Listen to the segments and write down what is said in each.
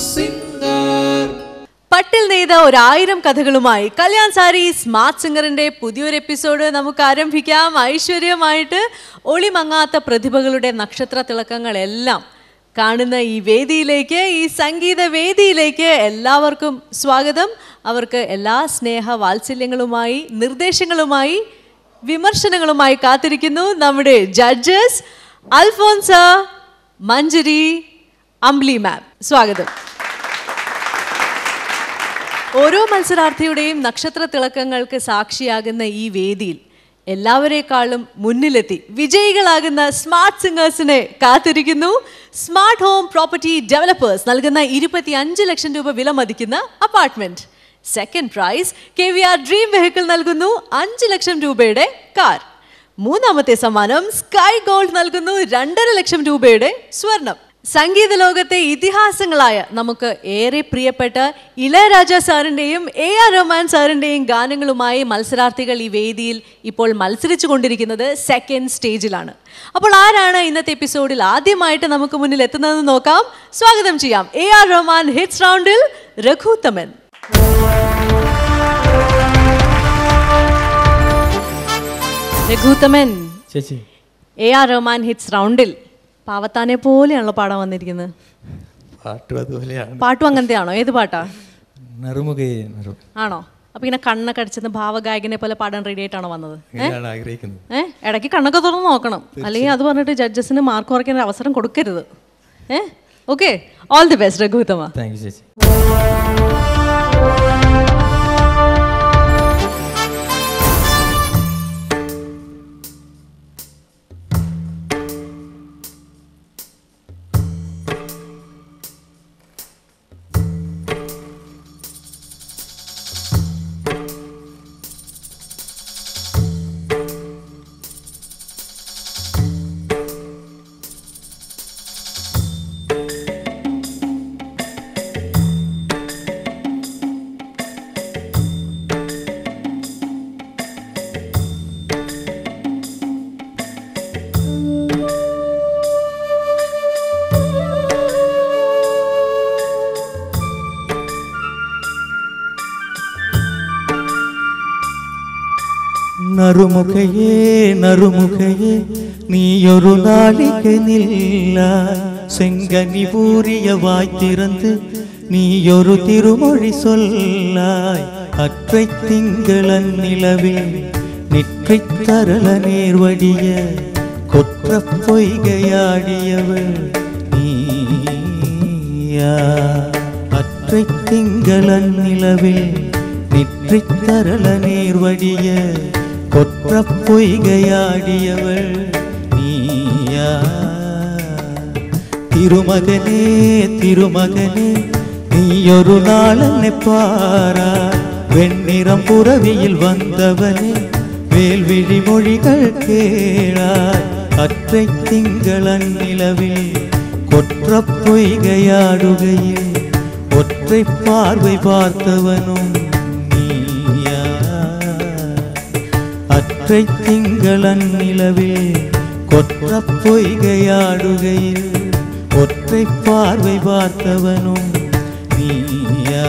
Singer. പട്ടിൽ നെയ്ത 1000 കഥകളുമായി Kalyan sari smart സിംഗറിന്റെ പുതിയൊരു episode നമുക്ക് ആരംഭിക്കാം. ഐശ്വര്യമായിട്ട് ഒളിമങ്ങാത്ത പ്രതിഭകളുടെ നക്ഷത്ര തിളക്കങ്ങളെല്ലാം കാണുന്ന ഈ വേദിയിലേക്ക്, ഈ സംഗീത വേദിയിലേക്ക് എല്ലാവർക്കും സ്വാഗതം. അവർക്ക് എല്ലാ സ്നേഹ വാത്സല്യങ്ങളുമായി, നിർദ്ദേശങ്ങളുമായി, വിമർശനങ്ങളുമായി കാത്തിരിക്കുന്നു നമ്മുടെ ജഡ്ജസ് അൽഫോൻസ, മഞ്ജരി, അംബ്ലി മാം. സ്വാഗതം. ഓരോ മത്സരാർത്ഥിയുടെയും നക്ഷത്ര തിളക്കങ്ങൾക്ക് സാക്ഷിയാകുന്ന ഈ വേദിയിൽ എല്ലാവരെക്കാളും മുന്നിലെത്തി വിജയികളാകുന്ന സ്മാർട്ട് സിംഗേഴ്സിനെ കാത്തിരിക്കുന്നു. സ്മാർട്ട് ഹോം പ്രോപ്പർട്ടി ഡെവലപ്പേഴ്സ് നൽകുന്ന 25 ലക്ഷം രൂപ വില മതിക്കുന്ന apartment. Second prize KVR dream vehicle നൽകുന്നു 5 ലക്ഷം രൂപയുടെ കാർ. മൂന്നാമത്തെ സമ്മാനം സ്കൈ ഗോൾഡ് നൽകുന്നു 2.5 ലക്ഷം രൂപയുടെ സ്വർണം. സംഗീത ലോകത്തെ ഇതിഹാസങ്ങളായ നമുക്ക് ഏറെ പ്രിയപ്പെട്ട ഇളയരാജ സാറിൻ്റെയും AR റഹ്മാൻ സാറിൻ്റെയും ഗാനങ്ങളുമായി മത്സരാർത്ഥികൾ ഈ വേദിയിൽ ഇപ്പോൾ മത്സരിച്ചു കൊണ്ടിരിക്കുന്നത് സെക്കൻഡ് സ്റ്റേജിലാണ്. അപ്പോൾ ആരാണ് ഇന്നത്തെ എപ്പിസോഡിൽ ആദ്യമായിട്ട് നമുക്ക് മുന്നിൽ എത്തുന്നതെന്ന് നോക്കാം. സ്വാഗതം ചെയ്യാം AR റഹ്മാൻ ഹിറ്റ്സ് റൗണ്ടിൽ രഘുത്തമൻ. രഘുത്തമൻ, AR റഹ്മാൻ ഹിറ്റ്സ് റൗണ്ടിൽ പാവത്താനെ പോലെയാണല്ലോ പാടാൻ വന്നിരിക്കുന്നത്. പാട്ടും അങ്ങനത്തെയാണോ? ഏത് പാട്ടാ? ആണോ? അപ്പൊ ഇങ്ങനെ കണ്ണൊക്കെ അടിച്ചത് ഭാവഗായകനെ പോലെ പാടാൻ റെഡി ആയിട്ടാണോ വന്നത്? ഇടയ്ക്ക് കണ്ണൊക്കെ തുറന്ന് നോക്കണം, അല്ലെങ്കിൽ അത് പറഞ്ഞിട്ട് ജഡ്ജസിന് മാർക്ക് കുറയ്ക്കാൻ അവസരം കൊടുക്കരുത്. Okay, all the best Raghuthama. നറുമുഖയേ നറുമുഖയേ നീയൊരു നാളികை நில்லாய், செங்கனி பூரிய வாய் திறந்து நீயொரு திருமொழி சொல்லாய். அற்றை திங்களன் நிலவில் நிற்றை தரள நேர்வடிய கொற்ற பொய்கையாடியவள் நீயா. அற்றை திங்களன் நிலவில் நிற்றை தரள நேர்வடிய கொற்ற பொய்கையாடியவள் நீயா. திருமகனே திருமகனே நீயொரு நாளென்னை பாராய், வெண்ணிறம் புறவியில் வந்தவனே வேல்விழி மொழிகள் கேளாய். அற்றை திங்களன் நிலவில் கொற்ற பொய்கையாடுகையில் ஒற்றை பார்வை பார்த்தவனும் நீயா. அற்றை திங்களன் நிலவில் கொற்ற பொய்கையாடுகையில் ஒற்றை பார்வை பார்த்தவனும் நீயா.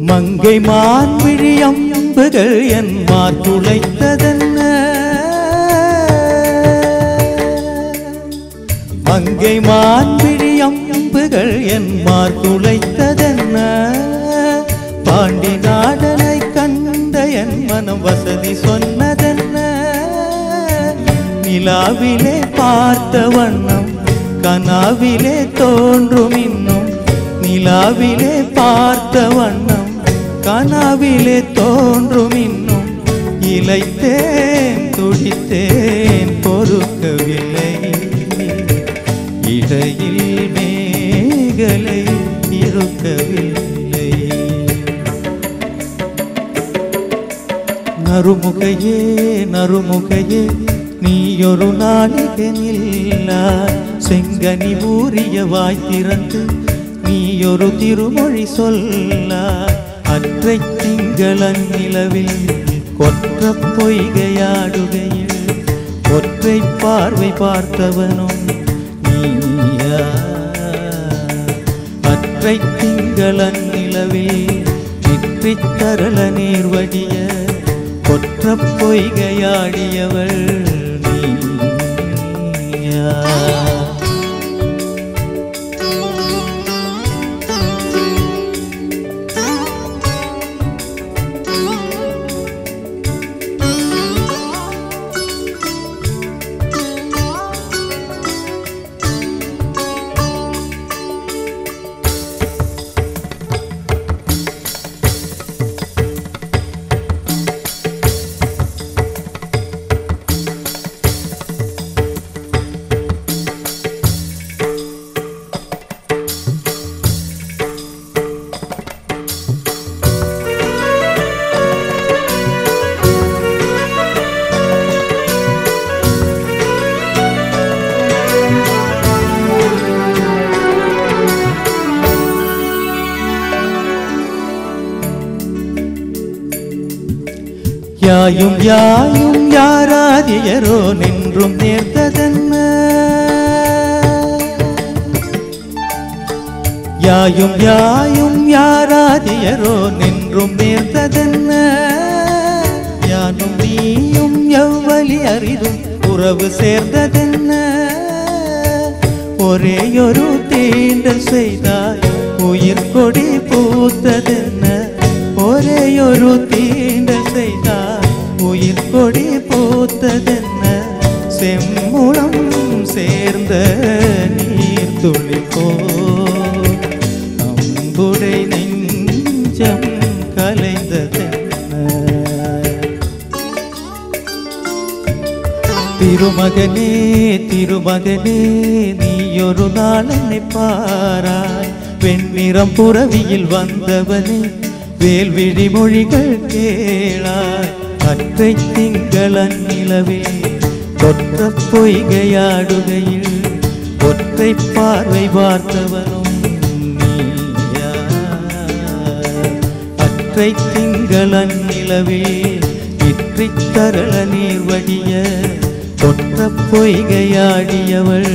மங்கை மான்விழி அம்புகள் என் மாத்துளைத்ததென்ன, மங்கை மான்விழி அம்புகள் என் மாத்துளைத்ததென்ன, பாண்டி நாடனை கண்ட என் என் மனம் வசதி சொன்னதென்ன நிலாவிலே பார்த்த வண்ணம் கனாவிலே தோன்றும் இன்னும் நிலாவிலே பார்த்த வண்ணம் கனாவிலே தோன்றும் இன்னும் இளைத்தேன் துடித்தேன் பொறுக்கவில்லை இடையில் மேகலை இருக்கவில்லை நறுமுகையே நறுமுகையே நீயொரு நாளிகை நில்லாய் செங்கனி ஊறிய வாய் திறந்து நீயொரு திருமொழி சொல்லாய் அற்றை திங்களன் நிலவில் கொற்ற பொய்கையாடுகையில் ஒற்றை பார்வை பார்த்தவனும் நீயா அற்றை திங்களன் நிலவில் நிற்றித் தரள நீர் வடிய கொற்ற பொய்கையாடியவள் நீயா யாயும் யாயும் யாராதியரோ நின்றும் நேர்ந்ததென்ன யாயும் யாயும் யாராதியரோ நின்றும் நேர்ந்ததென்ன யானும் நீயும் எவ்வளி அரிதும் உறவு சேர்ந்ததென்ன ஒரேயொரு தீண்டல் செய்தாய் உயிர் கொடி பூத்ததென்ன ஒரேயொரு தீண்டல் செய்தாய் உயிர் கொடி பூத்ததென்ன செம்முளம் சேர்ந்த நீர் துளிப்போ அம்புடை நெஞ்சம் கலைந்ததென்ன திருமகனே திருமகனே நீயொரு நாள் என்னை பாராய் வெண்ணிறம் புறவியில் வந்தவனே வேல்விழி மொழிகள் கேளாய் அற்றை திங்களன் நிலவில் கொற்ற பொய்கையாடுகையில் ஒற்றை பார்வை பார்த்தவனும் நீயா அற்றை திங்களன் நிலவில் இற்றித் தரள நீர் வடிய கொற்ற பொய்கையாடியவள்